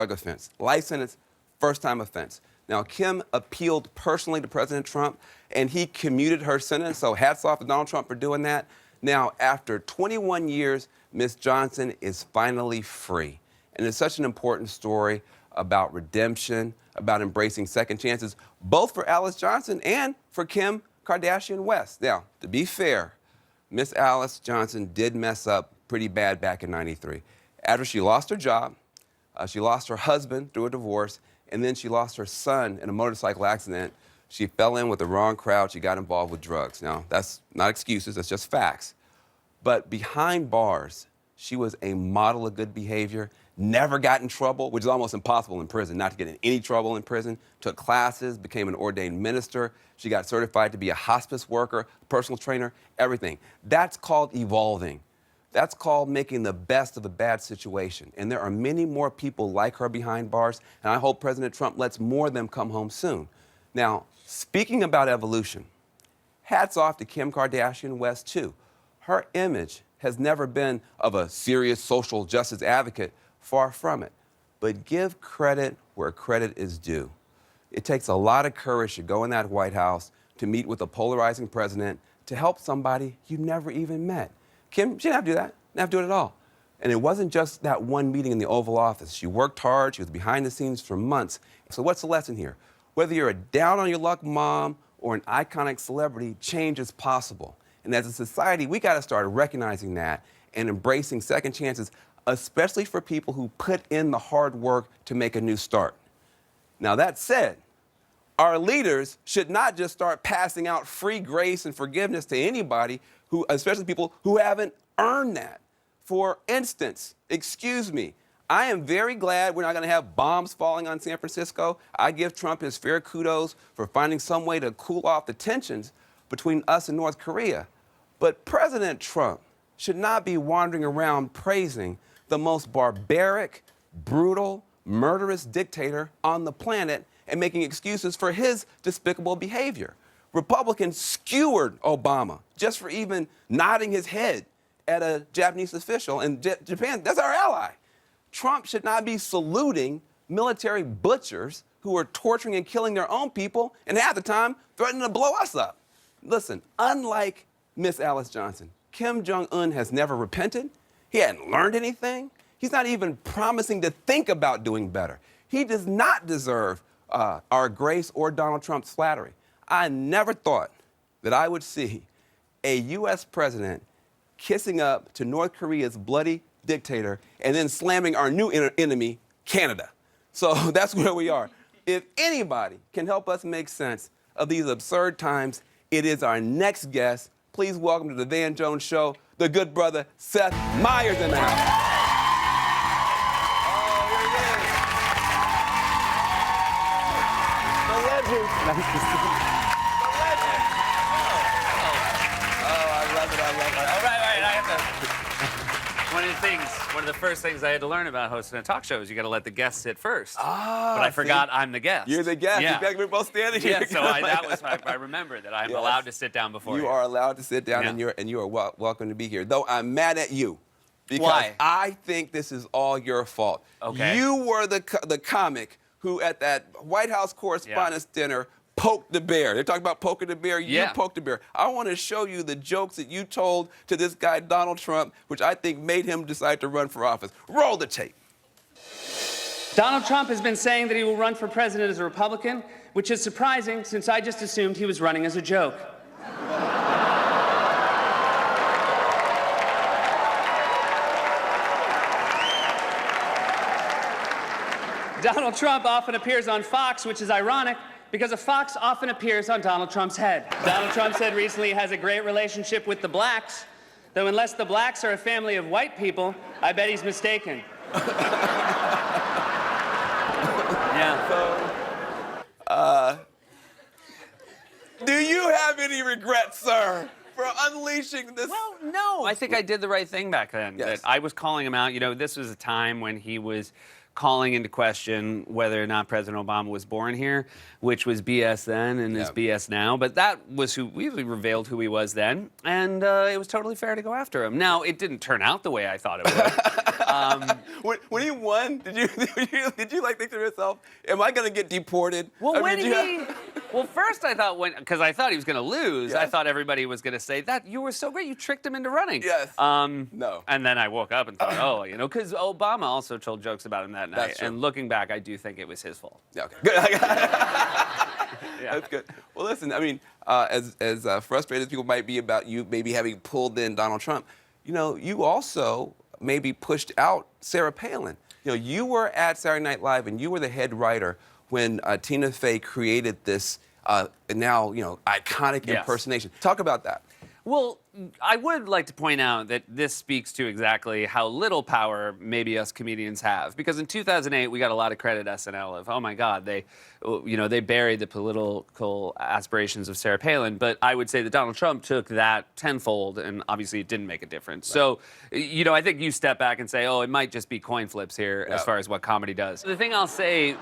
drug offense. Life sentence, first-time offense. Now, Kim appealed personally to President Trump, and he commuted her sentence, so hats off to Donald Trump for doing that. Now, after 21 years, Ms. Johnson is finally free. And it's such an important story about redemption, about embracing second chances, both for Alice Johnson and for Kim Kardashian West. Now, to be fair, Miss Alice Johnson did mess up pretty bad back in '93. After she lost her job, she lost her husband through a divorce, and then she lost her son in a motorcycle accident. She fell in with the wrong crowd. She got involved with drugs. Now, that's not excuses, that's just facts. But behind bars, she was a model of good behavior, never got in trouble, which is almost impossible in prison, not to get in any trouble in prison, took classes, became an ordained minister. She got certified to be a hospice worker, personal trainer, everything. That's called evolving. That's called making the best of a bad situation. And there are many more people like her behind bars, and I hope President Trump lets more of them come home soon. Now, speaking about evolution, hats off to Kim Kardashian West, too. Her image has never been of a serious social justice advocate, far from it. But give credit where credit is due. It takes a lot of courage to go in that White House, to meet with a polarizing president, to help somebody you never even met. Kim, she didn't have to do that. Didn't have to do it at all. And it wasn't just that one meeting in the Oval Office. She worked hard. She was behind the scenes for months. So what's the lesson here? Whether you're a down-on-your-luck mom or an iconic celebrity, change is possible. And as a society, we got to start recognizing that and embracing second chances, especially for people who put in the hard work to make a new start. Now, that said, our leaders should not just start passing out free grace and forgiveness to anybody, who, especially people who haven't earned that. For instance, excuse me, I am very glad we're not going to have bombs falling on San Francisco. I give Trump his fair kudos for finding some way to cool off the tensions between us and North Korea. But President Trump should not be wandering around praising the most barbaric, brutal, murderous dictator on the planet and making excuses for his despicable behavior. Republicans skewered Obama just for even nodding his head at a Japanese official. And Japan, that's our ally. Trump should not be saluting military butchers who are torturing and killing their own people and half the time threatening to blow us up. Listen, unlike Miss Alice Johnson, Kim Jong-un has never repented. He hadn't learned anything. He's not even promising to think about doing better. He does not deserve our grace or Donald Trump's flattery. I never thought that I would see a U.S. president kissing up to North Korea's bloody dictator and then slamming our new enemy, Canada. So that's where we are. If anybody can help us make sense of these absurd times, it is our next guest. Please welcome to the Van Jones Show, the good brother, Seth Meyers in the house. Oh, here he is. The legend. Nice to see you. The legend. Oh, I love it. All right. I have to. One of the first things I had to learn about hosting a talk show is you got to let the guest sit first. Ah, but I forgot I'm the guest. You're the guest. Yeah. We're both standing here. Yeah, so I remember that I'm allowed to sit down before you. You are allowed to sit down, Yeah. and you are welcome to be here. Though I'm mad at you. Because Why? I think this is all your fault. Okay. You were the comic who, at that White House Correspondents' Dinner, poked the bear. They're talking about poking the bear. You poked the bear. I want to show you the jokes that you told to this guy, Donald Trump, which I think made him decide to run for office. Roll the tape. Donald Trump has been saying that he will run for president as a Republican, which is surprising since I just assumed he was running as a joke. Donald Trump often appears on Fox, which is ironic because a fox often appears on Donald Trump's head. Donald Trump said recently he has a great relationship with the blacks, though unless the blacks are a family of white people, I bet he's mistaken. Yeah. Do you have any regrets, sir, for unleashing this? Well, no. I think I did the right thing back then. Yes. That I was calling him out. You know, this was a time when he was calling into question whether or not President Obama was born here, which was BS then and is BS now. But that was we revealed who he was then, and it was totally fair to go after him. Now, it didn't turn out the way I thought it would. When he won, did you like think to yourself, am I going to get deported? Well, I mean, well, first I thought because I thought he was going to lose. I Yes. thought everybody was going to say that you were so great, you tricked him into running. Yes. No. And then I woke up and thought, oh, because Obama also told jokes about him that night. That's true. And looking back, I do think it was his fault. Yeah, okay. Good. Yeah. That's good. Well, listen, I mean, as frustrated as people might be about you maybe having pulled in Donald Trump, you also maybe pushed out Sarah Palin. You were at Saturday Night Live and you were the head writer when Tina Fey created this now iconic Yes. impersonation. Talk about that. Well, I would like to point out that this speaks to exactly how little power maybe us comedians have. Because in 2008, we got a lot of credit at SNL of, oh my God, they buried the political aspirations of Sarah Palin. But I would say that Donald Trump took that tenfold, and obviously it didn't make a difference. Right. So, I think you step back and say, oh, it might just be coin flips here as far as what comedy does. The thing I'll say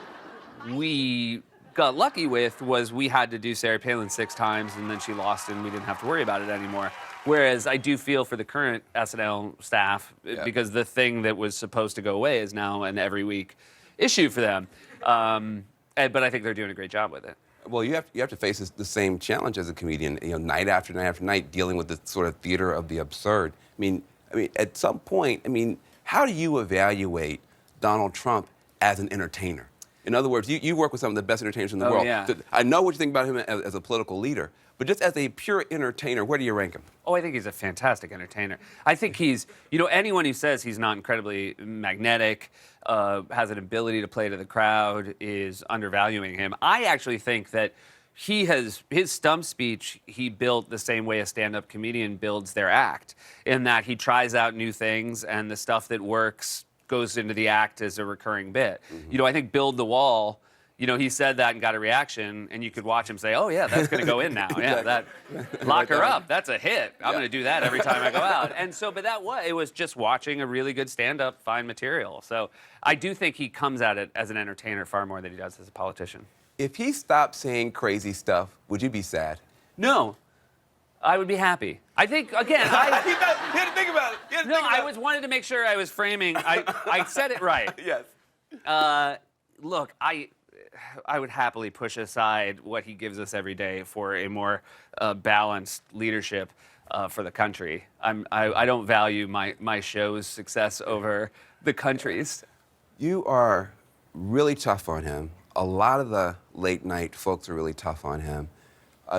we got lucky with was we had to do Sarah Palin 6 times, and then she lost, and we didn't have to worry about it anymore. Whereas I do feel for the current SNL staff, because the thing that was supposed to go away is now an every week issue for them. But I think they're doing a great job with it. Well, you have to face the same challenge as a comedian, night after night after night, dealing with the sort of theater of the absurd. I mean, at some point, how do you evaluate Donald Trump as an entertainer? In other words, you work with some of the best entertainers in the world. Yeah. I know what you think about him as a political leader, but just as a pure entertainer, where do you rank him? Oh, I think he's a fantastic entertainer. I think he's, anyone who says he's not incredibly magnetic, has an ability to play to the crowd, is undervaluing him. I actually think that his stump speech, he built the same way a stand-up comedian builds their act, in that he tries out new things, and the stuff that works goes into the act as a recurring bit. Mm-hmm. I think Build the Wall, he said that and got a reaction, and you could watch him say, oh yeah, that's going to go in now. Yeah, lock her up, that's a hit. I'm going to do that every time I go out. And so, but it was just watching a really good stand-up, fine material. So I do think he comes at it as an entertainer far more than he does as a politician. If he stopped saying crazy stuff, would you be sad? No. I would be happy. I think, again, you had to think about it. I wanted to make sure I was framing. I said it right. Yes. Look, I would happily push aside what he gives us every day for a more balanced leadership for the country. I don't value my show's success over the country's. You are really tough on him. A lot of the late night folks are really tough on him.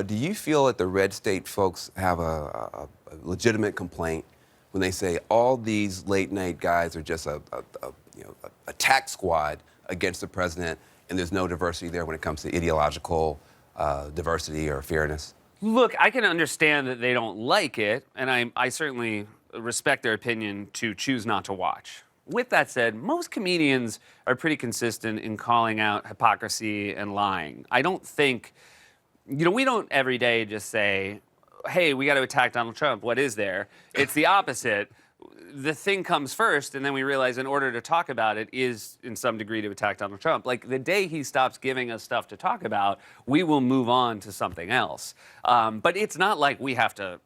Do you feel that the red state folks have a legitimate complaint when they say all these late night guys are just a tax squad against the president, and there's no diversity there when it comes to ideological diversity or fairness? Look, I can understand that they don't like it, and I certainly respect their opinion to choose not to watch. With that said, most comedians are pretty consistent in calling out hypocrisy and lying. I don't think... we don't every day just say, hey, we got to attack Donald Trump. What is there? It's the opposite. The thing comes first, and then we realize in order to talk about it is, in some degree, to attack Donald Trump. Like, the day he stops giving us stuff to talk about, we will move on to something else. But it's not like we have to,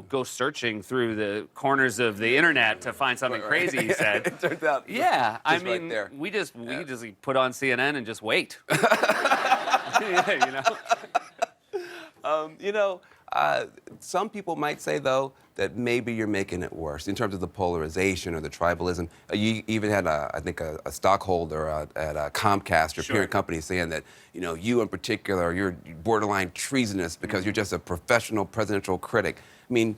go searching through the corners of the internet to find something crazy he said. It turns out. Yeah, I mean, right there. we just put on CNN and just wait. Some people might say, though, that maybe you're making it worse in terms of the polarization or the tribalism. You even had, I think, a stockholder at Comcast, your parent company, saying that, you in particular, you're borderline treasonous because you're just a professional presidential critic. I mean,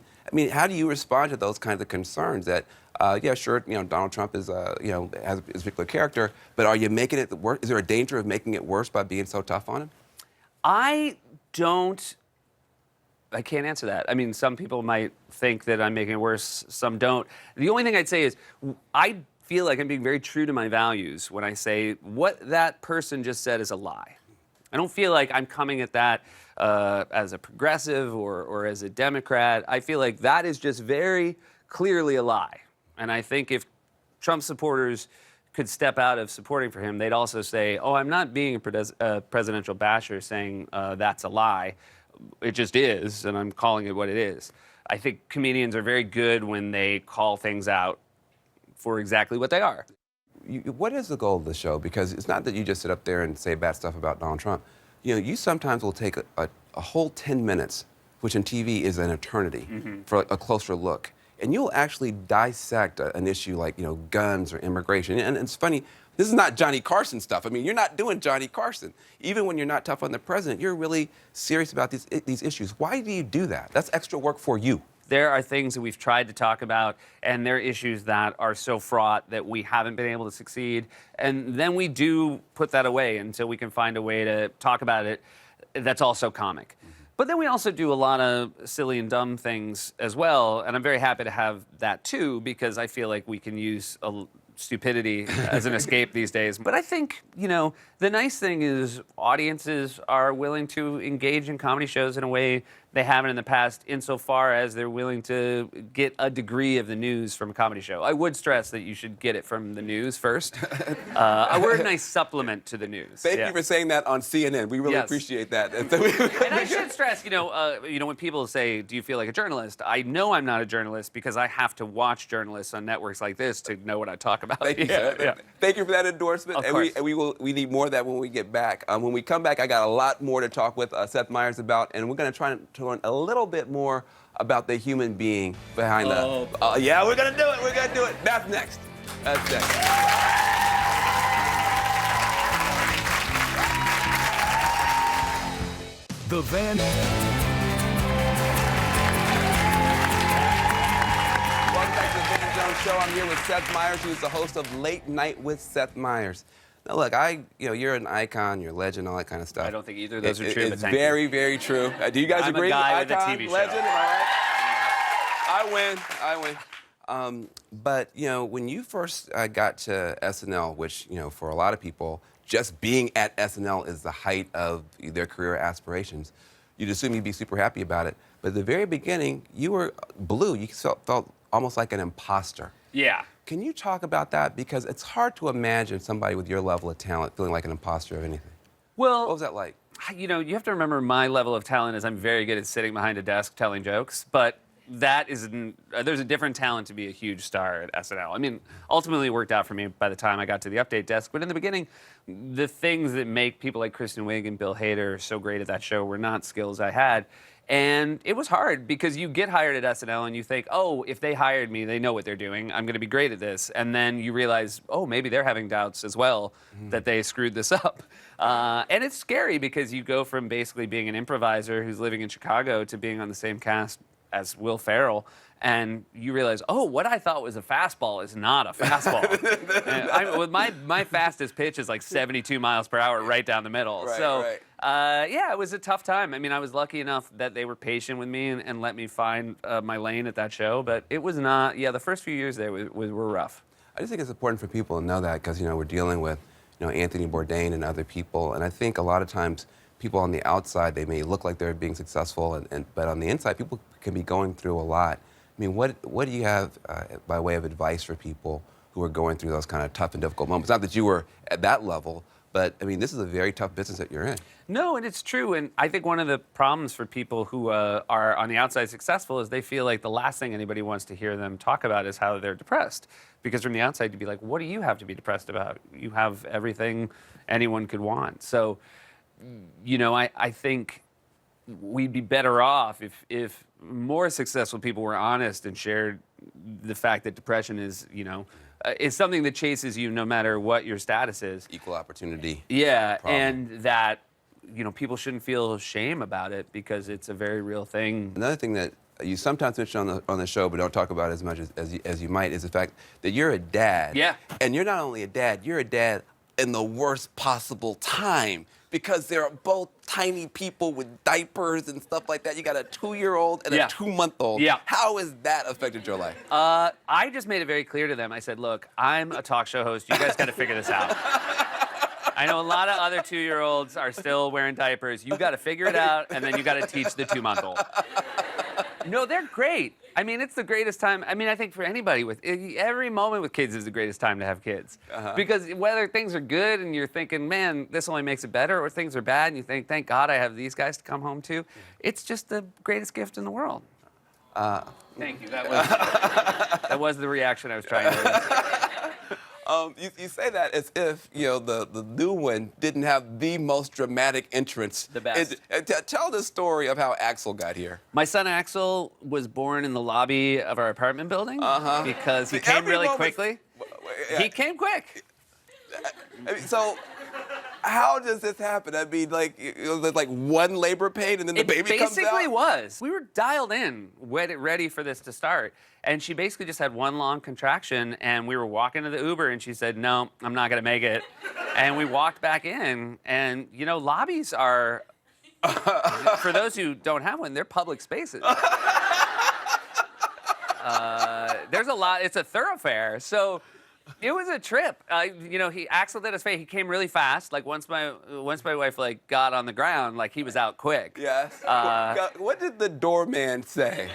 how do you respond to those kinds of concerns that, Donald Trump is, has a particular character, but are you making it worse? Is there a danger of making it worse by being so tough on him? I can't answer that. I mean, some people might think that I'm making it worse, some don't. The only thing I'd say is I feel like I'm being very true to my values when I say what that person just said is a lie. I don't feel like I'm coming at that as a progressive or as a Democrat. I feel like that is just very clearly a lie. And I think if Trump supporters could step out of supporting for him, they'd also say, oh, I'm not being a presidential basher saying that's a lie. It just is, and I'm calling it what it is. I think comedians are very good when they call things out for exactly what they are. What is the goal of the show? Because it's not that you just sit up there and say bad stuff about Donald Trump. You sometimes will take a whole 10 minutes, which in TV is an eternity, for a closer look. And you'll actually dissect an issue like, guns or immigration. And it's funny, this is not Johnny Carson stuff. I mean, you're not doing Johnny Carson. Even when you're not tough on the president, you're really serious about these issues. Why do you do that? That's extra work for you. There are things that we've tried to talk about, and there are issues that are so fraught that we haven't been able to succeed. And then we do put that away until we can find a way to talk about it that's also comic. But then we also do a lot of silly and dumb things as well, and I'm very happy to have that too, because I feel like we can use stupidity as an escape these days. But I think, the nice thing is audiences are willing to engage in comedy shows in a way they haven't in the past, insofar as they're willing to get a degree of the news from a comedy show. I would stress that you should get it from the news first. We're a nice supplement to the news. Thank you for saying that on CNN. We really appreciate that. And I should stress, when people say, do you feel like a journalist? I know I'm not a journalist because I have to watch journalists on networks like this to know what I talk about. Thank you, sir. Thank you for that endorsement. Of and course. we need more of that when we get back. When we come back, I got a lot more to talk with Seth Meyers about, and we're going to try to learn a little bit more about the human being behind yeah, we're going to do it. We're going to do it. That's next. That's next. The Van. Welcome back to the Van Jones Show. I'm here with Seth Meyers, who's the host of Late Night with Seth Meyers. Now, look, you're an icon, you're a legend, all that kind of stuff. I don't think either of those are true. It's very, very true. Do you guys agree? I'm a guy with a icon, TV show. legend, am I right? I win. But when you first got to SNL, which for a lot of people, just being at SNL is the height of their career aspirations. You'd assume you'd be super happy about it. But at the very beginning, you were blue. You felt almost like an imposter. Yeah. Can you talk about that? Because it's hard to imagine somebody with your level of talent feeling like an imposter of anything. Well, what was that like? You have to remember my level of talent is I'm very good at sitting behind a desk telling jokes, but there's a different talent to be a huge star at SNL. I mean, ultimately it worked out for me by the time I got to the update desk, but in the beginning, the things that make people like Kristen Wiig and Bill Hader so great at that show were not skills I had. And it was hard because you get hired at SNL and you think, oh, if they hired me, they know what they're doing. I'm going to be great at this. And then you realize, oh, maybe they're having doubts as well that they screwed this up. And it's scary because you go from basically being an improviser who's living in Chicago to being on the same cast as Will Ferrell. And you realize, oh, what I thought was a fastball is not a fastball. My fastest pitch is like 72 miles per hour right down the middle. Yeah, it was a tough time. I mean, I was lucky enough that they were patient with me and let me find my lane at that show. But it was not, the first few years there were rough. I just think it's important for people to know that because, we're dealing with, Anthony Bourdain and other people. And I think a lot of times people on the outside, they may look like they're being successful, but on the inside, people can be going through a lot. I mean, what do you have by way of advice for people who are going through those kind of tough and difficult moments? Not that you were at that level, but, I mean, this is a very tough business that you're in. No, and it's true. And I think one of the problems for people who are on the outside successful is they feel like the last thing anybody wants to hear them talk about is how they're depressed. Because from the outside, you'd be like, what do you have to be depressed about? You have everything anyone could want. So, I think we'd be better off if more successful people were honest and shared the fact that depression is, it's something that chases you no matter what your status is. Equal opportunity. Yeah, problem. And that, people shouldn't feel shame about it because it's a very real thing. Another thing that you sometimes mention on the show, but don't talk about as much as you might, is the fact that you're a dad. Yeah. And you're not only a dad, you're a dad in the worst possible time. Because they're both tiny people with diapers and stuff like that. You got a 2-year-old and a 2-month-old. Yeah. How has that affected your life? I just made it very clear to them. I said, look, I'm a talk show host. You guys got to figure this out. I know a lot of other 2-year-olds are still wearing diapers. You got to figure it out, and then you got to teach the 2-month-old. No, they're great. I mean, it's the greatest time. I mean, I think for anybody every moment with kids is the greatest time to have kids. Because whether things are good and you're thinking, man, this only makes it better, or things are bad and you think, thank God I have these guys to come home to, it's just the greatest gift in the world. Thank you. That was the reaction I was trying to. You say that as if the new one didn't have the most dramatic entrance. The best. Tell the story of how Axel got here. My son Axel was born in the lobby of our apartment building because he came really quickly. He came quick. I mean, so how does this happen? I mean, like, like one labor pain and then the baby comes out? It basically was. We were dialed in, ready for this to start. And she basically just had one long contraction, and we were walking to the Uber, and she said, "No, I'm not gonna make it." And we walked back in, and lobbies are, for those who don't have one, they're public spaces. There's a lot. It's a thoroughfare. So it was a trip. Axel did his face. He came really fast. Like once my wife got on the ground, he was out quick. Yes. What did the doorman say?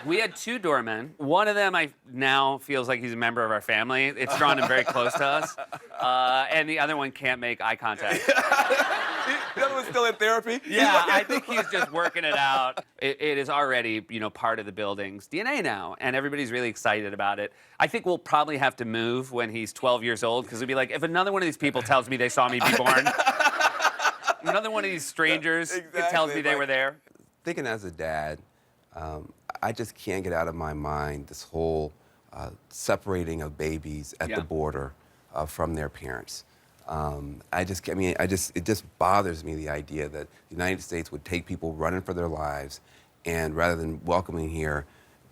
We had 2 doormen. One of them now feels like he's a member of our family. It's drawn him very close to us. And the other one can't make eye contact. The other one's still in therapy? Yeah, I think he's just working it out. It is already, part of the building's DNA now, and everybody's really excited about it. I think we'll probably have to move when he's 12 years old, because it'll be like, if another one of these people tells me they saw me be born, another one of these strangers tells me they were there. Thinking as a dad, I just can't get out of my mind this whole separating of babies at the border from their parents. It just bothers me, the idea that the United States would take people running for their lives and rather than welcoming here,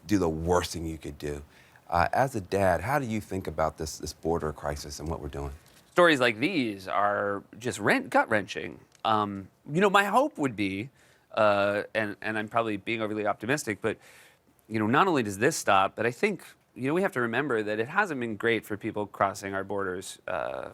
do the worst thing you could do. As a dad, how do you think about this border crisis and what we're doing? Stories like these are just gut-wrenching. My hope would be, and I'm probably being overly optimistic, but not only does this stop, but I think we have to remember that it hasn't been great for people crossing our borders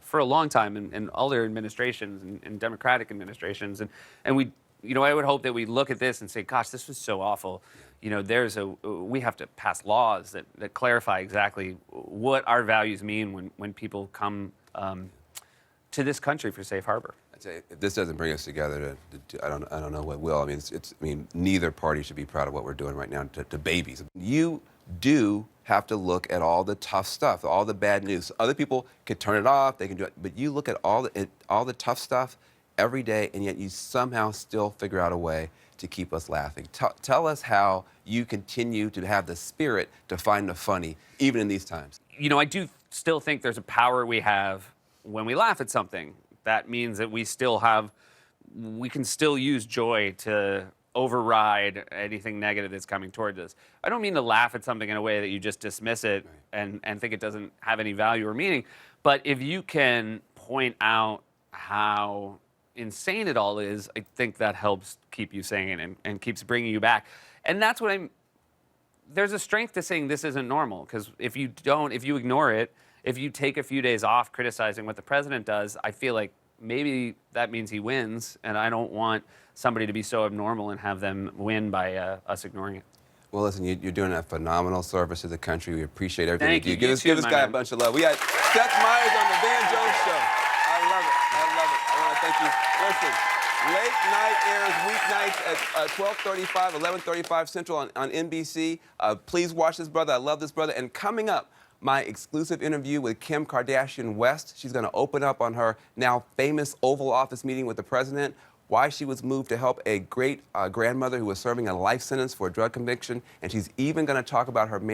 for a long time, in all their administrations and Democratic administrations, and we, I would hope that we look at this and say, gosh, this was so awful. We have to pass laws that clarify exactly what our values mean when people come to this country for safe harbor. If this doesn't bring us together, I don't know what will. Neither party should be proud of what we're doing right now to babies. You do have to look at all the tough stuff, all the bad news. Other people can turn it off, they can do it, but you look at all the tough stuff every day, and yet you somehow still figure out a way to keep us laughing. Tell us how you continue to have the spirit to find the funny, even in these times. I do still think there's a power we have when we laugh at something. That means that we can still use joy to override anything negative that's coming towards us. I don't mean to laugh at something in a way that you just dismiss it and think it doesn't have any value or meaning, but if you can point out how insane it all is, I think that helps keep you sane and keeps bringing you back. And that's what there's a strength to saying this isn't normal, because if you ignore it, if you take a few days off criticizing what the president does, I feel like maybe that means he wins, and I don't want somebody to be so abnormal and have them win by us ignoring it. Well, listen, you're doing a phenomenal service to the country. We appreciate everything Thank you you. do. Give this guy a bunch of love. We got Seth Meyers on the Van Jones Show. I love it. I want to thank you. Listen, Late Night airs weeknights at 12:35, 11:35 Central on NBC. Please watch this brother. I love this brother. And coming up, my exclusive interview with Kim Kardashian West. She's going to open up on her now famous Oval Office meeting with the president, why she was moved to help a great grandmother who was serving a life sentence for a drug conviction, and she's even going to talk about her marriage.